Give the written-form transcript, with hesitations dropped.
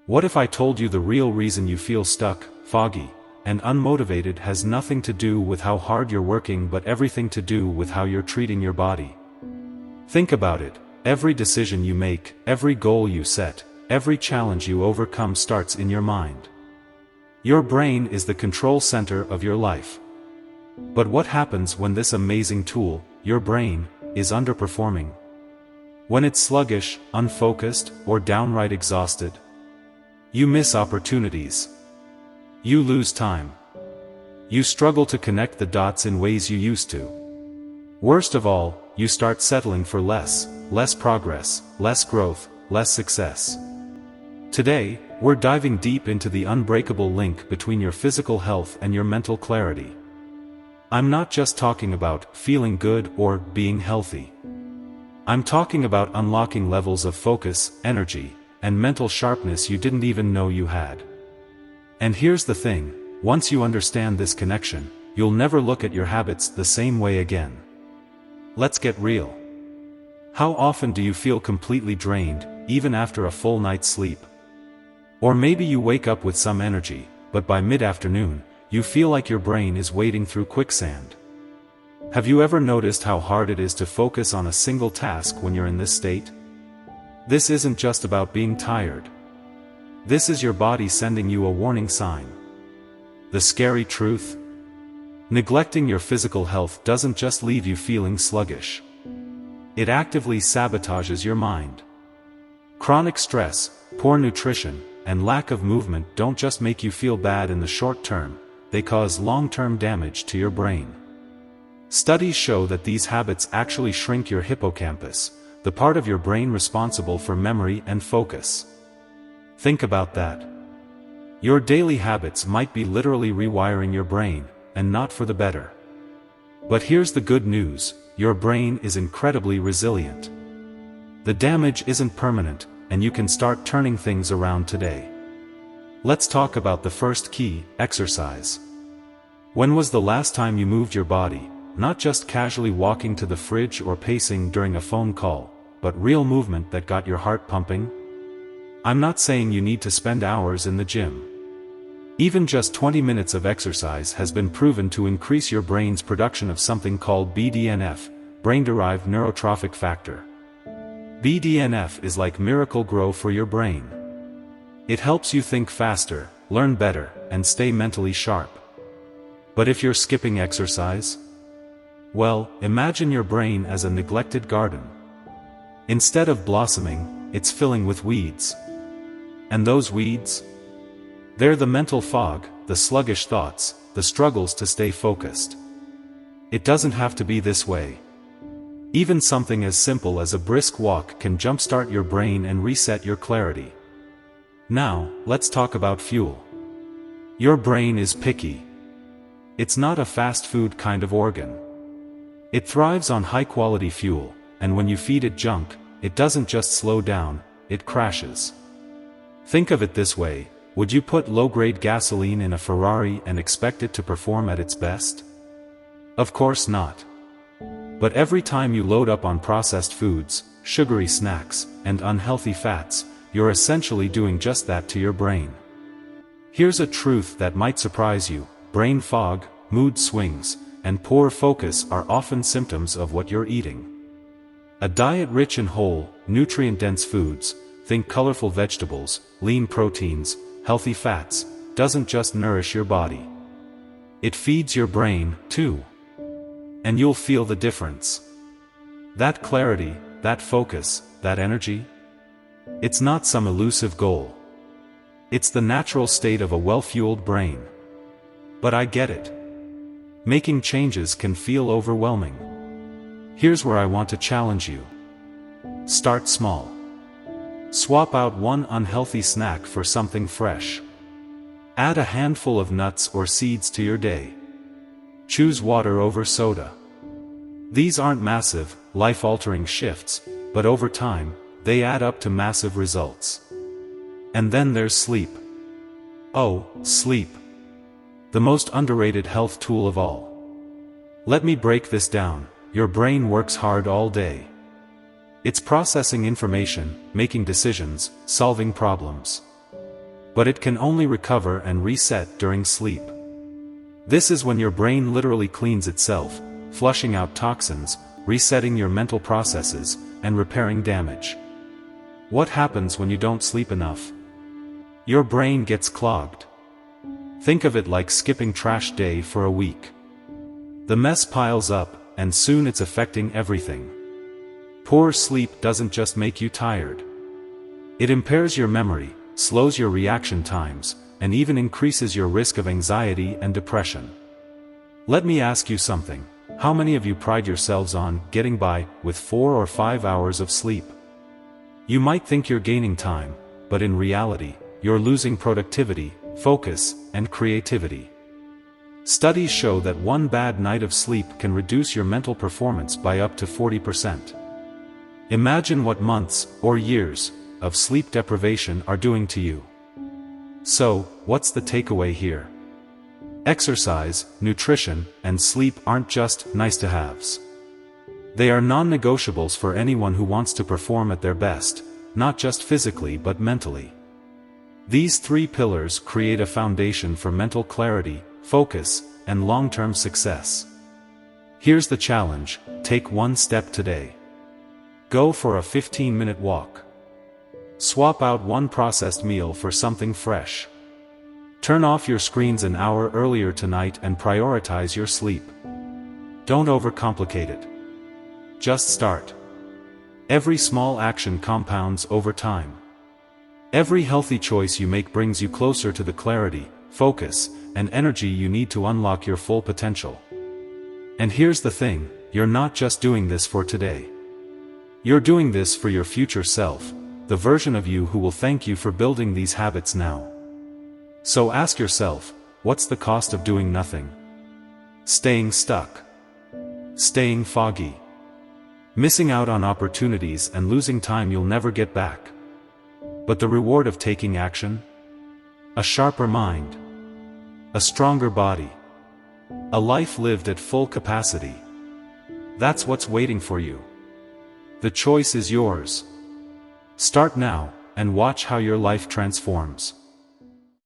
What if I told you the real reason you feel stuck, foggy, and unmotivated has nothing to do with how hard you're working but everything to do with how you're treating your body? Think about it. Every decision you make, every goal you set, every challenge you overcome starts in your mind. Your brain is the control center of your life. But what happens when this amazing tool, your brain, is underperforming? When it's sluggish, unfocused, or downright exhausted? You miss opportunities. You lose time. You struggle to connect the dots in ways you used to. Worst of all, you start settling for less progress, less growth, less success. Today, we're diving deep into the unbreakable link between your physical health and your mental clarity. I'm not just talking about feeling good or being healthy. I'm talking about unlocking levels of focus, energy, and mental sharpness you didn't even know you had. And here's the thing, once you understand this connection, you'll never look at your habits the same way again. Let's get real. How often do you feel completely drained, even after a full night's sleep? Or maybe you wake up with some energy, but by mid-afternoon, you feel like your brain is wading through quicksand. Have you ever noticed how hard it is to focus on a single task when you're in this state? This isn't just about being tired. This is your body sending you a warning sign. The scary truth? Neglecting your physical health doesn't just leave you feeling sluggish. It actively sabotages your mind. Chronic stress, poor nutrition, and lack of movement don't just make you feel bad in the short term, they cause long-term damage to your brain. Studies show that these habits actually shrink your hippocampus, the part of your brain responsible for memory and focus. Think about that. Your daily habits might be literally rewiring your brain, and not for the better. But here's the good news, your brain is incredibly resilient. The damage isn't permanent, and you can start turning things around today. Let's talk about the first key, exercise. When was the last time you moved your body, not just casually walking to the fridge or pacing during a phone call, but real movement that got your heart pumping? I'm not saying you need to spend hours in the gym. Even just 20 minutes of exercise has been proven to increase your brain's production of something called BDNF, brain-derived neurotrophic factor. BDNF is like Miracle-Gro for your brain. It helps you think faster, learn better, and stay mentally sharp. But if you're skipping exercise? Well, imagine your brain as a neglected garden. Instead of blossoming, it's filling with weeds. And those weeds? They're the mental fog, the sluggish thoughts, the struggles to stay focused. It doesn't have to be this way. Even something as simple as a brisk walk can jumpstart your brain and reset your clarity. Now, let's talk about fuel. Your brain is picky. It's not a fast food kind of organ. It thrives on high-quality fuel, and when you feed it junk, it doesn't just slow down, it crashes. Think of it this way, would you put low-grade gasoline in a Ferrari and expect it to perform at its best? Of course not. But every time you load up on processed foods, sugary snacks, and unhealthy fats, you're essentially doing just that to your brain. Here's a truth that might surprise you, brain fog, mood swings, and poor focus are often symptoms of what you're eating. A diet rich in whole, nutrient-dense foods, think colorful vegetables, lean proteins, healthy fats, doesn't just nourish your body. It feeds your brain, too. And you'll feel the difference. That clarity, that focus, that energy? It's not some elusive goal. It's the natural state of a well-fueled brain. But I get it. Making changes can feel overwhelming. Here's where I want to challenge you. Start small. Swap out one unhealthy snack for something fresh. Add a handful of nuts or seeds to your day. Choose water over soda. These aren't massive, life-altering shifts, but over time, they add up to massive results. And then there's sleep. Oh, sleep. The most underrated health tool of all. Let me break this down. Your brain works hard all day. It's processing information, making decisions, solving problems. But it can only recover and reset during sleep. This is when your brain literally cleans itself, flushing out toxins, resetting your mental processes, and repairing damage. What happens when you don't sleep enough? Your brain gets clogged. Think of it like skipping trash day for a week. The mess piles up, and soon it's affecting everything. Poor sleep doesn't just make you tired. It impairs your memory, slows your reaction times, and even increases your risk of anxiety and depression. Let me ask you something. How many of you pride yourselves on getting by with 4 or 5 hours of sleep? You might think you're gaining time, but in reality, you're losing productivity, focus, and creativity. Studies show that one bad night of sleep can reduce your mental performance by up to 40%. Imagine what months, or years, of sleep deprivation are doing to you. So, what's the takeaway here? Exercise, nutrition, and sleep aren't just nice-to-haves. They are non-negotiables for anyone who wants to perform at their best, not just physically but mentally. These 3 pillars create a foundation for mental clarity, focus, and long-term success. Here's the challenge: take one step today. Go for a 15-minute walk. Swap out one processed meal for something fresh. Turn off your screens an hour earlier tonight and prioritize your sleep. Don't overcomplicate it. Just start. Every small action compounds over time. Every healthy choice you make brings you closer to the clarity, focus, and energy you need to unlock your full potential. And here's the thing, you're not just doing this for today. You're doing this for your future self, the version of you who will thank you for building these habits now. So ask yourself, what's the cost of doing nothing? Staying stuck. Staying foggy. Missing out on opportunities and losing time you'll never get back. But the reward of taking action? A sharper mind. A stronger body. A life lived at full capacity. That's what's waiting for you. The choice is yours. Start now, and watch how your life transforms.